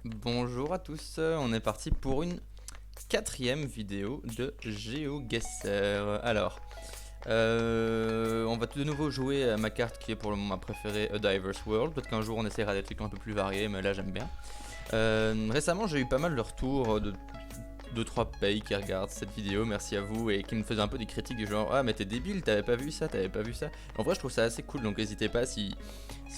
Bonjour à tous, on est parti pour une quatrième vidéo de GeoGuessr. Alors, on va de nouveau jouer à ma carte qui est pour le moment ma préférée, A Diverse World. Peut-être qu'un jour on essaiera des trucs un peu plus variés, mais là j'aime bien. Récemment j'ai eu pas mal de retours de 2-3 pays qui regardent cette vidéo, merci à vous, et qui me faisaient un peu des critiques du genre ah mais t'es débile, t'avais pas vu ça, t'avais pas vu ça. En vrai je trouve ça assez cool, donc n'hésitez pas si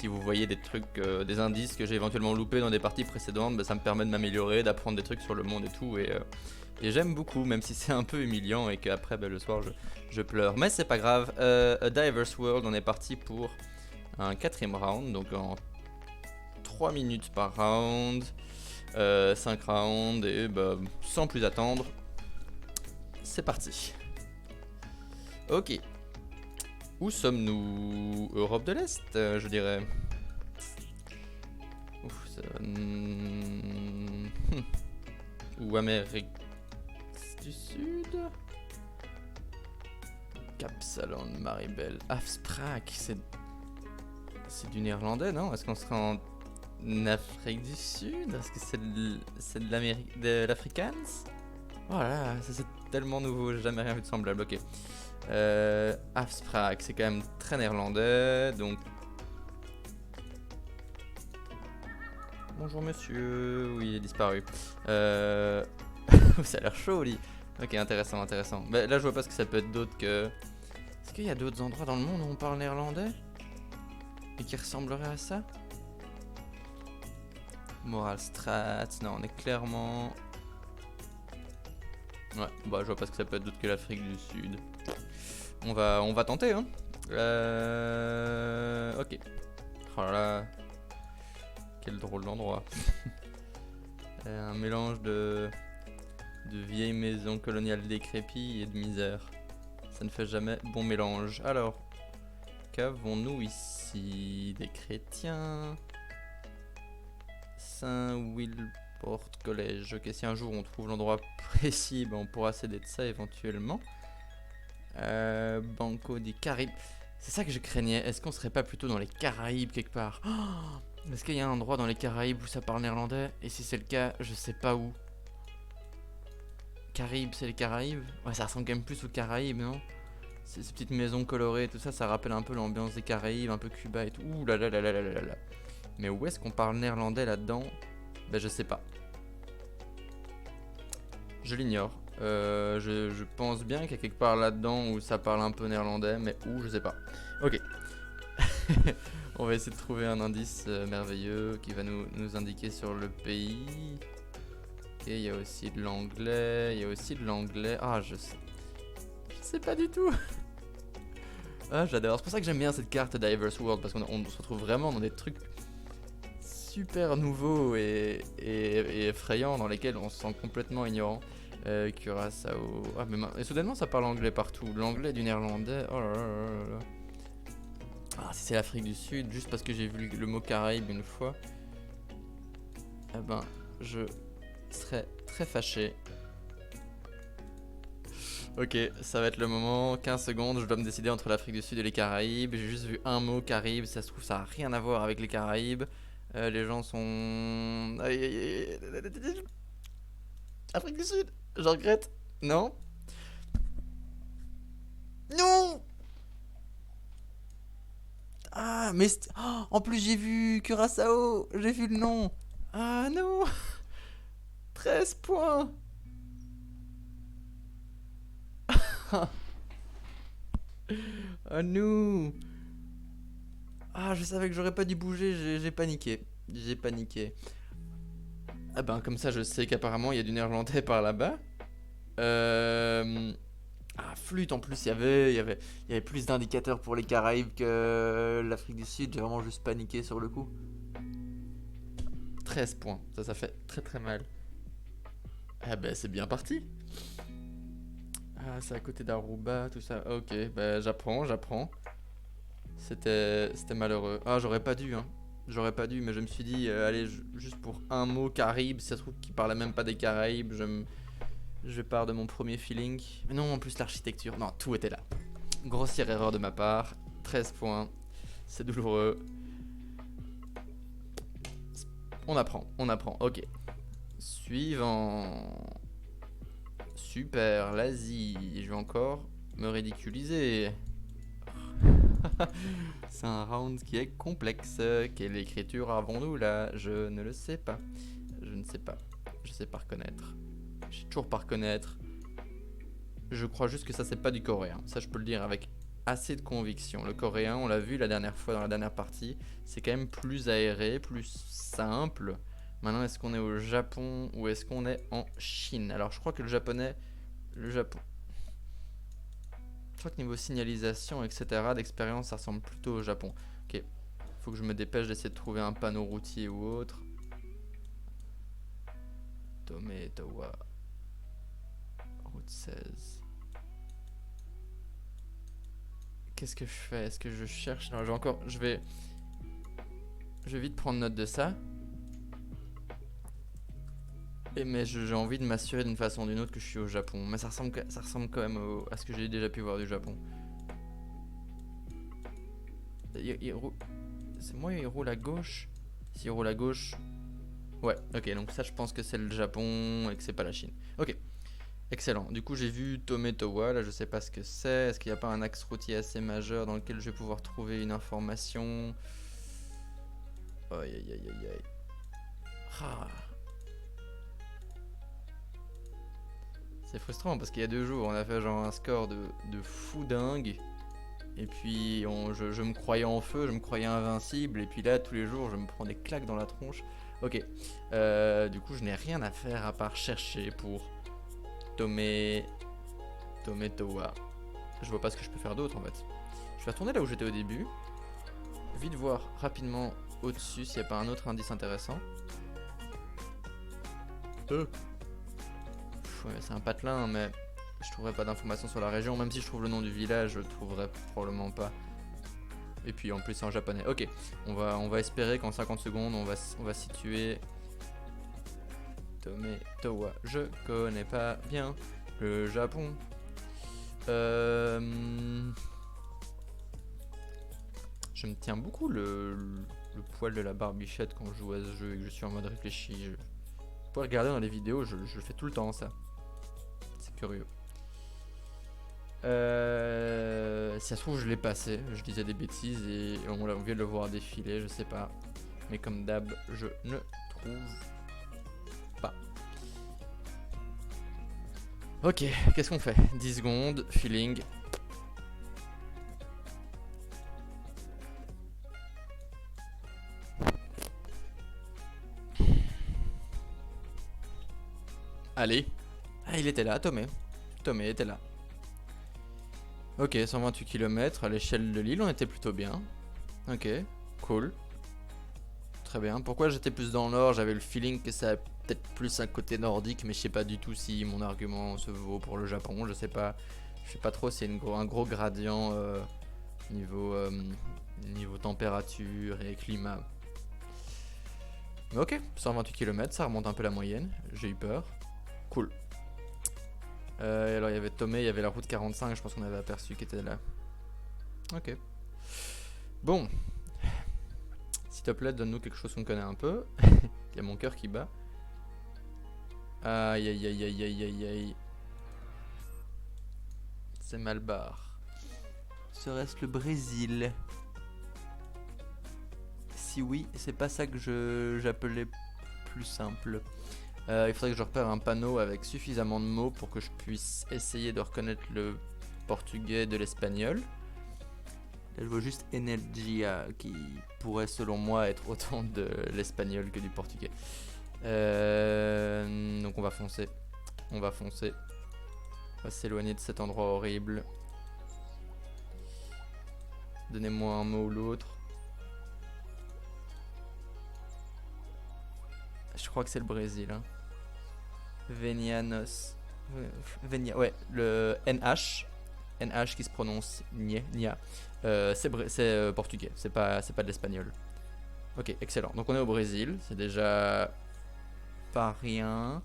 vous voyez des trucs, des indices que j'ai éventuellement loupés dans des parties précédentes, bah, ça me permet de m'améliorer, d'apprendre des trucs sur le monde et tout, et j'aime beaucoup, même si c'est un peu humiliant et qu'après bah, le soir je pleure. Mais c'est pas grave, A Diverse World, on est parti pour un quatrième round, donc en 3 minutes par round. 5 rounds et bah, sans plus attendre, c'est parti. Ok. Où sommes-nous? Europe de l'Est, je dirais. Ouf, ça... Ou Amérique du Sud? Capsalon, Maribel, Afspraak, c'est du néerlandais, non? Est-ce qu'on serait en Afrique du Sud? Est-ce que c'est de l'Amérique, de l'Afrikaans? Oh là là, ça c'est tellement nouveau, j'ai jamais rien vu de semblable, ok. Afspraak, c'est quand même très néerlandais, donc... Bonjour monsieur, oui il est disparu. Ça a l'air chaud lui. Ok, intéressant, intéressant. Bah, là je vois pas ce que ça peut être d'autre que... Est-ce qu'il y a d'autres endroits dans le monde où on parle néerlandais? Et qui ressembleraient à ça? Moralstraat, non, on est clairement... Ouais, bah je vois pas ce que ça peut être d'autre que l'Afrique du Sud. On va tenter, hein. Ok. Oh là là. Quel drôle d'endroit. Un mélange de vieilles maisons coloniales décrépies et de misère. Ça ne fait jamais bon mélange. Alors, qu'avons-nous ici? Des chrétiens. Saint-Wilport College. Ok, si un jour on trouve l'endroit précis, ben on pourra s'aider de ça éventuellement. Banco des Caraïbes. C'est ça que je craignais. Est-ce qu'on serait pas plutôt dans les Caraïbes quelque part? Est-ce qu'il y a un endroit dans les Caraïbes où ça parle néerlandais? Et si c'est le cas, je sais pas où. Caraïbes, c'est les Caraïbes? Ouais, ça ressemble quand même plus aux Caraïbes, non? Ces petites maisons colorées, tout ça, ça rappelle un peu l'ambiance des Caraïbes, un peu Cuba et tout. Ouh là là là là là là là. Mais où est-ce qu'on parle néerlandais là-dedans? Ben je sais pas. Je l'ignore. Je pense bien qu'il y a quelque part là-dedans où ça parle un peu néerlandais, mais où, je sais pas. Ok. On va essayer de trouver un indice merveilleux qui va nous indiquer sur le pays. Ok, il y a aussi de l'anglais. Il y a aussi de l'anglais. Ah, je sais pas du tout. Ah, j'adore. C'est pour ça que j'aime bien cette carte Diverse World, parce qu'on se retrouve vraiment dans des trucs super nouveaux et effrayants dans lesquels on se sent complètement ignorant. Curaçao. Ah, mais et soudainement ça parle anglais partout. L'anglais du néerlandais. Oh là là là là. Ah, si c'est l'Afrique du Sud, juste parce que j'ai vu le mot Caraïbe une fois, eh ben, je serais très fâché. Ok, ça va être le moment, 15 secondes, je dois me décider entre l'Afrique du Sud et les Caraïbes. J'ai juste vu un mot Caraïbes, ça se trouve ça a rien à voir avec les Caraïbes. Les gens sont... Aïe, aïe, aïe. Afrique du Sud, je regrette. Non? Non! Ah, mais... Oh, en plus j'ai vu Curaçao, j'ai vu le nom. Ah non! 13 points! Ah non! Ah, je savais que j'aurais pas dû bouger, j'ai paniqué. J'ai paniqué. Ah ben, comme ça, je sais qu'apparemment, il y a du néerlandais par là-bas. Ah, flûte, en plus, il y avait plus d'indicateurs pour les Caraïbes que l'Afrique du Sud. J'ai vraiment juste paniqué sur le coup. 13 points, ça fait très très mal. Ah ben, c'est bien parti. Ah, c'est à côté d'Aruba, tout ça. Ok, ben j'apprends. C'était malheureux. Ah, j'aurais pas dû, hein. J'aurais pas dû, mais je me suis dit, allez, juste pour un mot Caraïbes, si ça se trouve qu'il parlait même pas des Caraïbes, je pars de mon premier feeling. Mais non, en plus l'architecture, non, tout était là. Grossière erreur de ma part, 13 points, c'est douloureux. On apprend, ok. Suivant. Super, l'Asie. Je vais encore me ridiculiser. C'est un round qui est complexe. Quelle écriture avons-nous là? Je ne le sais pas. Je ne sais pas. Je sais pas reconnaître. Je sais toujours pas reconnaître. Je crois juste que ça c'est pas du coréen. Ça je peux le dire avec assez de conviction. Le coréen, on l'a vu la dernière fois dans la dernière partie, c'est quand même plus aéré, plus simple. Maintenant, est-ce qu'on est au Japon ou est-ce qu'on est en Chine? Alors je crois que le japonais, le Japon. Je crois que niveau signalisation, etc., d'expérience, ça ressemble plutôt au Japon. Ok, faut que je me dépêche d'essayer de trouver un panneau routier ou autre. Tometowa. Route 16. Qu'est-ce que je fais? Est-ce que je cherche? Non, je vais vite prendre note de ça. Mais j'ai envie de m'assurer d'une façon ou d'une autre que je suis au Japon. Mais ça ressemble quand même à ce que j'ai déjà pu voir du Japon. C'est moi, il roule à gauche? S'il roule à gauche. Ouais, ok, donc ça, je pense que c'est le Japon et que c'est pas la Chine. Ok, excellent. Du coup, j'ai vu Tometowa. Là, je sais pas ce que c'est. Est-ce qu'il n'y a pas un axe routier assez majeur dans lequel je vais pouvoir trouver une information? Aïe aïe aïe aïe aïe. Ah. C'est frustrant parce qu'il y a 2 jours, on a fait genre un score de fou dingue. Et puis je me croyais en feu, je me croyais invincible. Et puis là, tous les jours, je me prends des claques dans la tronche. Ok. Du coup, je n'ai rien à faire à part chercher pour Tometowa. Je vois pas ce que je peux faire d'autre en fait. Je vais retourner là où j'étais au début. Vite voir rapidement au-dessus s'il n'y a pas un autre indice intéressant. Ouais, c'est un patelin, mais je trouverai pas d'informations sur la région. Même si je trouve le nom du village, je le trouverai probablement pas. Et puis en plus, c'est en japonais. Ok, on va espérer qu'en 50 secondes, on va situer Tometowa. Je connais pas bien le Japon. Je me tiens beaucoup le poil de la barbichette quand je joue à ce jeu et que je suis en mode réfléchi. Vous pouvez regarder dans les vidéos, je le fais tout le temps ça. C'est curieux. Si ça se trouve, je l'ai passé. Je disais des bêtises et on vient de le voir défiler, je sais pas. Mais comme d'hab, je ne trouve pas. Ok, qu'est-ce qu'on fait? 10 secondes, feeling. Allez. Ah, il était là, Tomé. Tomé était là. Ok, 128 km à l'échelle de l'île, on était plutôt bien. Ok, cool. Très bien. Pourquoi j'étais plus dans le nord? J'avais le feeling que ça a peut-être plus un côté nordique, mais je sais pas du tout si mon argument se vaut pour le Japon. Je sais pas trop si c'est un gros gradient niveau température et climat. Mais ok, 128 km, ça remonte un peu la moyenne. J'ai eu peur. Cool. Alors il y avait Tomé, il y avait la route 45, je pense qu'on avait aperçu qui était là. Ok. Bon. S'il te plaît, donne-nous quelque chose qu'on connaît un peu. Il y a mon cœur qui bat. Aïe aïe aïe aïe aïe aïe aïe. C'est mal barre. Serait-ce le Brésil? Si oui, c'est pas ça que j'appelais plus simple. Il faudrait que je repère un panneau avec suffisamment de mots pour que je puisse essayer de reconnaître le portugais de l'espagnol. Là, je vois juste Energia qui pourrait selon moi être autant de l'espagnol que du portugais. Donc on va foncer. On va s'éloigner de cet endroit horrible. Donnez-moi un mot ou l'autre. Je crois que c'est le Brésil. Hein. Venianos. Ouais, le NH. NH qui se prononce Nia. C'est portugais, c'est pas de l'espagnol. Ok, excellent. Donc on est au Brésil, c'est déjà pas rien.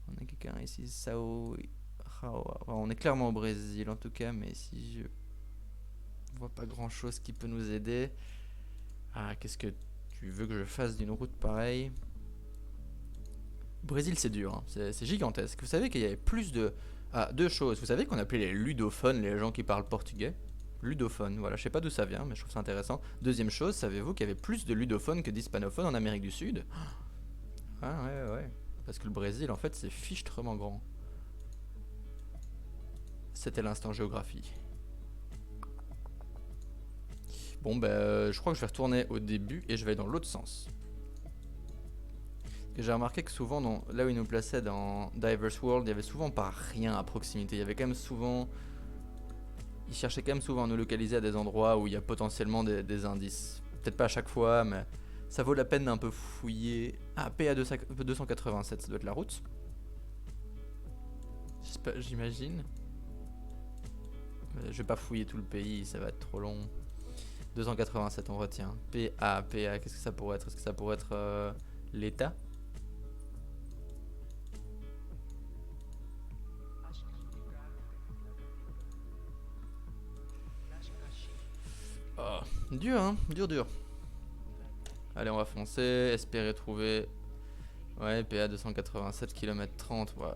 On a quelqu'un ici, Sao. On est clairement au Brésil en tout cas, mais si je vois pas grand chose qui peut nous aider. Ah, qu'est-ce que Tu veux que je fasse d'une route pareille? Brésil, c'est dur, hein. C'est gigantesque. Vous savez qu'il y avait plus de... Ah, deux choses. Vous savez qu'on appelait les ludophones les gens qui parlent portugais? Ludophones, voilà, je sais pas d'où ça vient, mais je trouve ça intéressant. Deuxième chose, savez-vous qu'il y avait plus de ludophones que d'hispanophones en Amérique du Sud? Ah ouais, ouais. Parce que le Brésil, en fait, c'est fichtrement grand. C'était l'instant géographie. Bon, ben, je crois que je vais retourner au début et je vais aller dans l'autre sens. J'ai remarqué que souvent, là où ils nous plaçaient dans Diverse World, il y avait souvent pas rien à proximité. Il y avait quand même souvent... Ils cherchaient quand même souvent à nous localiser à des endroits où il y a potentiellement des indices. Peut-être pas à chaque fois, mais ça vaut la peine d'un peu fouiller. Ah, PA 287, ça doit être la route. J'imagine. Je vais pas fouiller tout le pays, ça va être trop long. 287, on retient. PA, qu'est-ce que ça pourrait être? Est-ce que ça pourrait être l'État? Oh, dur, hein? Dur. Allez, on va foncer, espérer trouver... Ouais, PA 287 km 30. Ouais,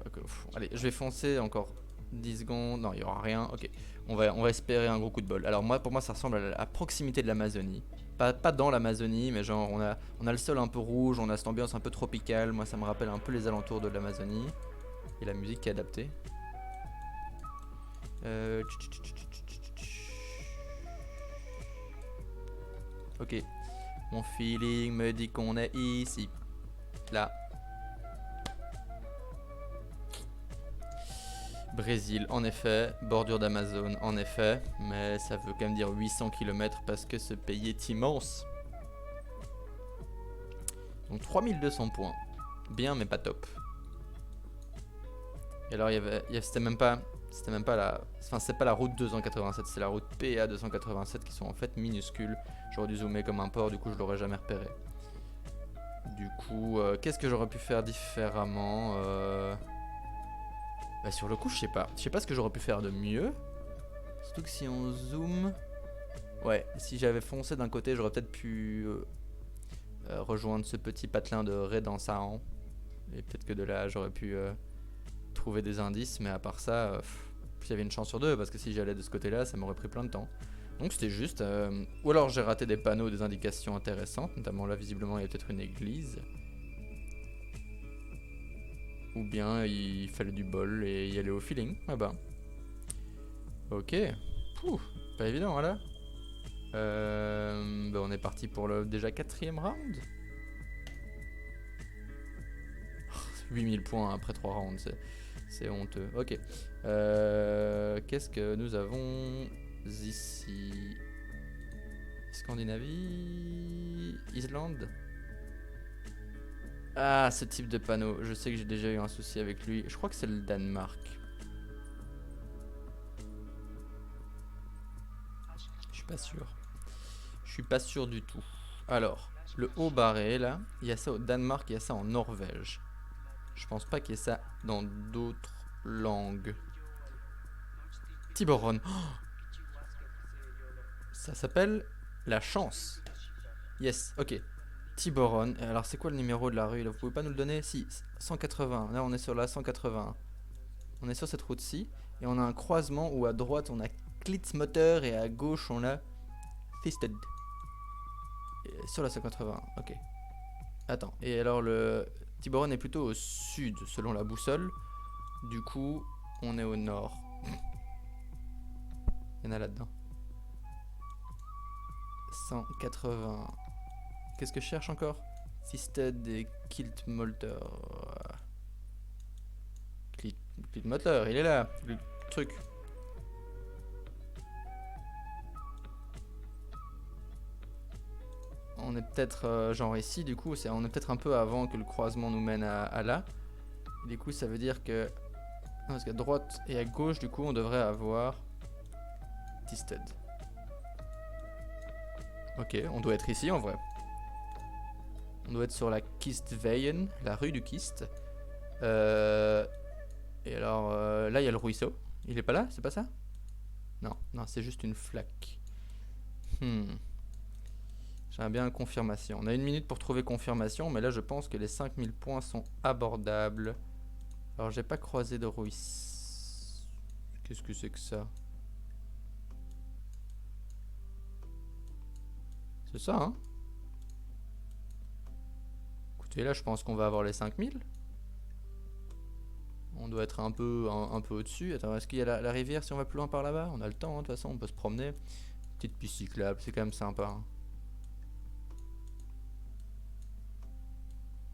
allez, je vais foncer encore 10 secondes. Non, il n'y aura rien. Ok, on va espérer un gros coup de bol. Alors pour moi, ça ressemble à proximité de l'Amazonie. Pas dans l'Amazonie, mais genre on a le sol un peu rouge, on a cette ambiance un peu tropicale. Moi, ça me rappelle un peu les alentours de l'Amazonie. Et la musique qui est adaptée. Ok, mon feeling me dit qu'on est ici. Là. Brésil, en effet. Bordure d'Amazon, en effet. Mais ça veut quand même dire 800 km parce que ce pays est immense. Donc 3200 points. Bien, mais pas top. Et alors, c'était même pas la... Enfin, c'est pas la route 287, c'est la route PA 287 qui sont en fait minuscules. J'aurais dû zoomer comme un porc, du coup je l'aurais jamais repéré. Du coup, qu'est-ce que j'aurais pu faire différemment Bah sur le coup, je sais pas. Je sais pas ce que j'aurais pu faire de mieux. Surtout que si on zoome... Ouais, si j'avais foncé d'un côté, j'aurais peut-être pu rejoindre ce petit patelin de Redansahan. Et peut-être que de là, j'aurais pu trouver des indices. Mais à part ça, j'avais une chance sur deux. Parce que si j'allais de ce côté-là, ça m'aurait pris plein de temps. Donc c'était juste... ou alors j'ai raté des panneaux, des indications intéressantes. Notamment là, visiblement, il y a peut-être une église. Ou bien il fallait du bol et y aller au feeling. Ah bah. Ok. Pouh, pas évident, voilà. Bah on est parti pour le déjà 4ème round. 8000 points après 3 rounds, c'est honteux. Ok. Qu'est-ce que nous avons ici? Scandinavie, Islande. Ah, ce type de panneau. Je sais que j'ai déjà eu un souci avec lui. Je crois que c'est le Danemark. Je suis pas sûr. Je suis pas sûr du tout. Alors, le haut barré là, il y a ça au Danemark, il y a ça en Norvège. Je pense pas qu'il y ait ça dans d'autres langues. Tiburon. Oh, ça s'appelle la chance. Yes, ok. Tiburon. Alors c'est quoi le numéro de la rue là? Vous pouvez pas nous le donner? Si, 180. Là on est sur la 180. On est sur cette route-ci. Et on a un croisement où à droite on a Klitsmotor et à gauche on a Fisted. Et sur la 180, ok. Attends, et alors le Tiburon est plutôt au sud selon la boussole. Du coup, on est au nord. Il y en a là-dedans. 180. Qu'est-ce que je cherche encore? Fisted et Klitmotor. Klitmotor, il est là, le truc. On est peut-être genre ici, du coup, on est peut-être un peu avant que le croisement nous mène à là. Et du coup, ça veut dire que... Non, parce qu'à droite et à gauche, du coup, on devrait avoir... Tisted. Ok, on doit être ici en vrai. On doit être sur la Kistveien, la rue du Kist. Et alors, là, il y a le ruisseau. Il est pas là? C'est pas ça? Non, c'est juste une flaque. J'aimerais bien une confirmation. On a 1 minute pour trouver confirmation, mais là je pense que les 5000 points sont abordables. Alors j'ai pas croisé de Ruiz. Qu'est-ce que c'est que ça? C'est ça, hein? Écoutez, là je pense qu'on va avoir les 5000. On doit être un peu au-dessus. Attends, est-ce qu'il y a la rivière si on va plus loin par là-bas? On a le temps, hein, de toute façon, on peut se promener. Petite piste cyclable, c'est quand même sympa, hein.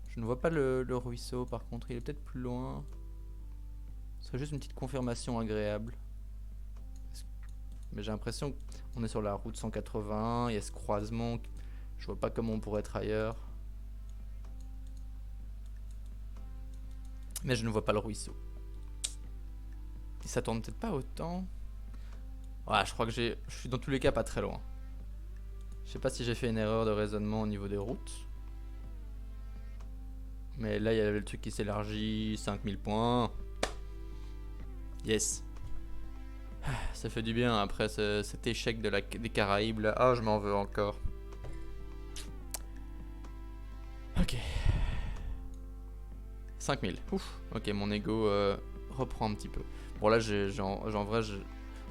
Je ne vois pas le ruisseau par contre, il est peut-être plus loin. Ce serait juste une petite confirmation agréable. Mais j'ai l'impression qu'on est sur la route 180, il y a ce croisement. Je vois pas comment on pourrait être ailleurs. Mais je ne vois pas le ruisseau. Il s'attend peut-être pas autant. Ouais, je crois que je suis dans tous les cas pas très loin. Je sais pas si j'ai fait une erreur de raisonnement au niveau des routes. Mais là, il y avait le truc qui s'élargit. 5000 points. Yes. Ça fait du bien après cet échec des Caraïbes là. Ah, je m'en veux encore. Ok. 5000. Ouf. Ok, mon ego reprend un petit peu. Bon, là, en vrai,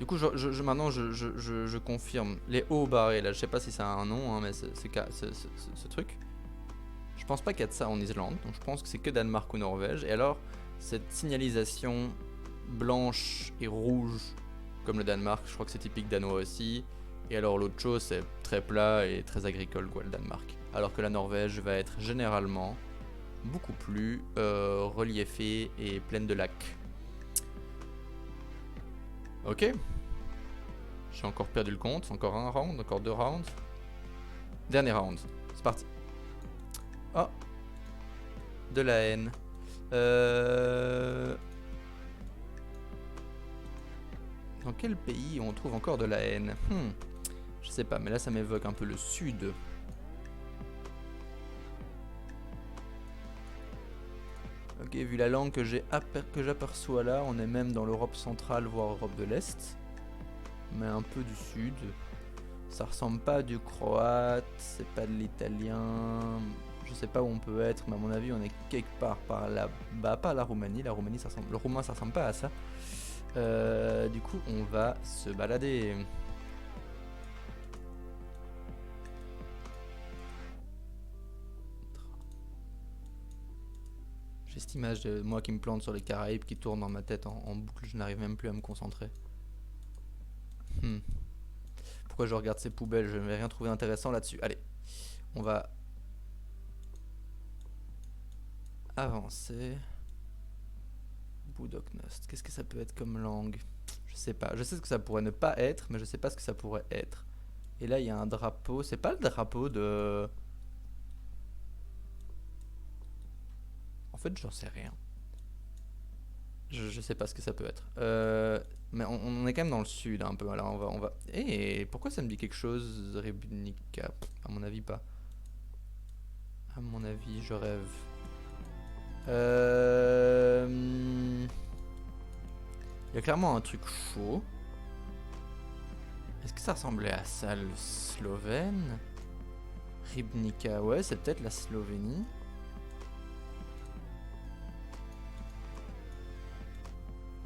du coup, maintenant, je confirme. Les hauts barrés, là, je sais pas si ça a un nom, hein, mais ce truc. Je pense pas qu'il y a de ça en Islande, donc je pense que c'est que Danemark ou Norvège. Et alors, cette signalisation blanche et rouge, comme le Danemark, je crois que c'est typique danois aussi. Et alors, l'autre chose, c'est très plat et très agricole, quoi, le Danemark. Alors que la Norvège va être généralement beaucoup plus reliefée et pleine de lacs. Ok. J'ai encore perdu le compte. Encore un round, encore 2 rounds. Dernier round. C'est parti. Oh. De la haine. Dans quel pays on trouve encore de la haine? Je sais pas, mais là ça m'évoque un peu le sud. Ok, vu la langue que j'aperçois là, on est même dans l'Europe centrale, voire Europe de l'Est. Mais un peu du sud. Ça ressemble pas à du croate, c'est pas de l'italien. Je sais pas où on peut être, mais à mon avis, on est quelque part par là-bas. Pas la Roumanie, ça ressemble. Le roumain, ça ressemble pas à ça. Du coup, on va se balader. J'ai cette image de moi qui me plante sur les Caraïbes qui tourne dans ma tête en boucle, je n'arrive même plus à me concentrer. Pourquoi je regarde ces poubelles? Je n'ai rien trouvé d'intéressant là-dessus. Allez, on va avancer. Budoknost. Qu'est-ce que ça peut être comme langue? Je sais pas. Je sais ce que ça pourrait ne pas être, mais je sais pas ce que ça pourrait être. Et là, il y a un drapeau. C'est pas le drapeau de... En fait, j'en sais rien. Je sais pas ce que ça peut être. Mais on est quand même dans le sud un peu. Alors on va. Pourquoi ça me dit quelque chose, Ribnica? À mon avis, pas. À mon avis, je rêve. Il y a clairement un truc chaud. Est-ce que ça ressemblait à ça, le Slovène? Ribnica, ouais, c'est peut-être la Slovénie.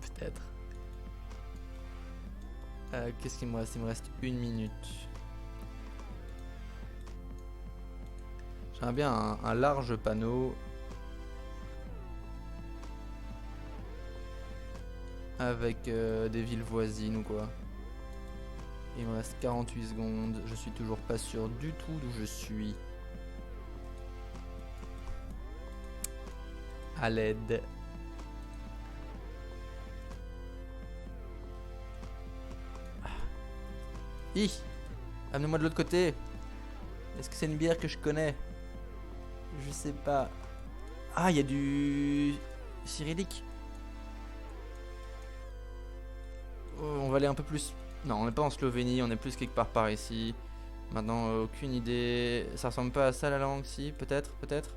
Peut-être. Qu'est-ce qu'il me reste? Il me reste 1 minute. J'aimerais bien un large panneau avec des villes voisines ou quoi. Il me reste 48 secondes. Je suis toujours pas sûr du tout d'où je suis. À l'aide. Hi! Amenez-moi de l'autre côté. Est-ce que c'est une bière que je connais? Je sais pas. Ah, il y a du cyrillique. Oh, on va aller un peu plus. Non, on n'est pas en Slovénie, on est plus quelque part par ici. Maintenant, aucune idée. Ça ressemble pas à ça la langue, si? Peut-être, peut-être.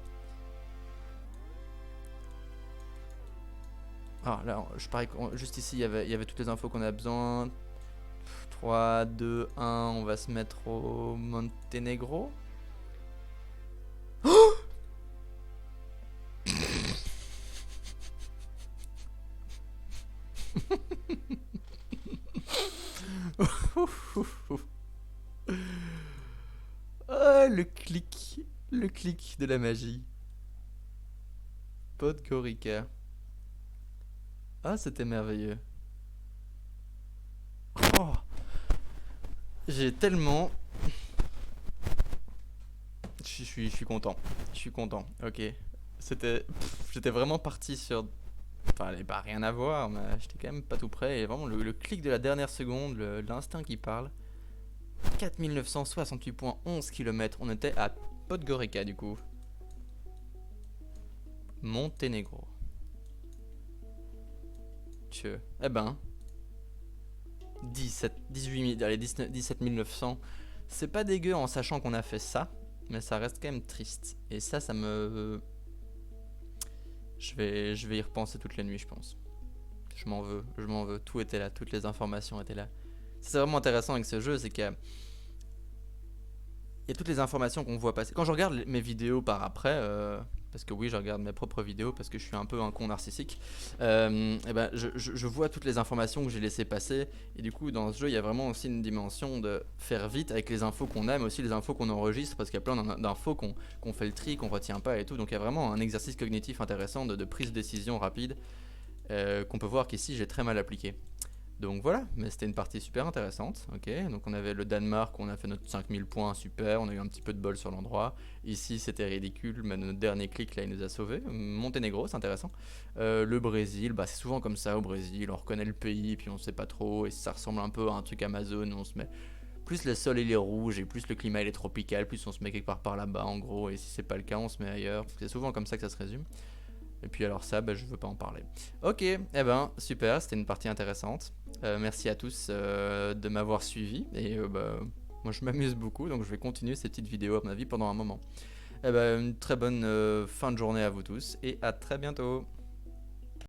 Ah, là, je parie que juste ici, il y avait toutes les infos qu'on a besoin. 3, 2, 1, on va se mettre au Monténégro. Oh, le clic de la magie. Podgorica. Ah, c'était merveilleux. Oh, j'ai tellement... Je suis content. Je suis content. Ok. J'étais vraiment parti sur... Enfin, elle pas rien à voir, mais j'étais quand même pas tout près. Et vraiment, le clic de la dernière seconde, l'instinct qui parle. 4968,11 km. On était à Podgorica, du coup. Monténégro. Tchè. Eh ben, 18 000, allez, 17 900. C'est pas dégueu en sachant qu'on a fait ça, mais ça reste quand même triste. Et ça me... je vais y repenser toute la nuit, je pense. Je m'en veux. Tout était là, toutes les informations étaient là. C'est vraiment intéressant avec ce jeu, c'est qu'il y a toutes les informations qu'on voit passer. Quand je regarde mes vidéos par après, parce que oui, je regarde mes propres vidéos parce que je suis un peu un con narcissique, et ben je vois toutes les informations que j'ai laissées passer. Et du coup, dans ce jeu, il y a vraiment aussi une dimension de faire vite avec les infos qu'on a, mais aussi les infos qu'on enregistre, parce qu'il y a plein d'infos qu'on fait le tri, qu'on retient pas et tout. Donc il y a vraiment un exercice cognitif intéressant de prise de décision rapide qu'on peut voir qu'ici j'ai très mal appliqué. Donc voilà, mais c'était une partie super intéressante. Ok, donc on avait le Danemark, on a fait notre 5000 points, super, on a eu un petit peu de bol sur l'endroit. Ici c'était ridicule, mais notre dernier clic là il nous a sauvés. Monténégro, c'est intéressant. Le Brésil, bah c'est souvent comme ça au Brésil, on reconnaît le pays puis on sait pas trop, et ça ressemble un peu à un truc Amazon, on se met... Plus le sol il est rouge et plus le climat il est tropical, plus on se met quelque part par là-bas en gros, et si c'est pas le cas on se met ailleurs. C'est souvent comme ça que ça se résume. Et puis alors ça, bah, je veux pas en parler. Ok, eh ben super, c'était une partie intéressante. Merci à tous de m'avoir suivi. Et bah, moi je m'amuse beaucoup, donc je vais continuer ces petites vidéos à mon avis pendant un moment. Eh ben, une très bonne fin de journée à vous tous et à très bientôt.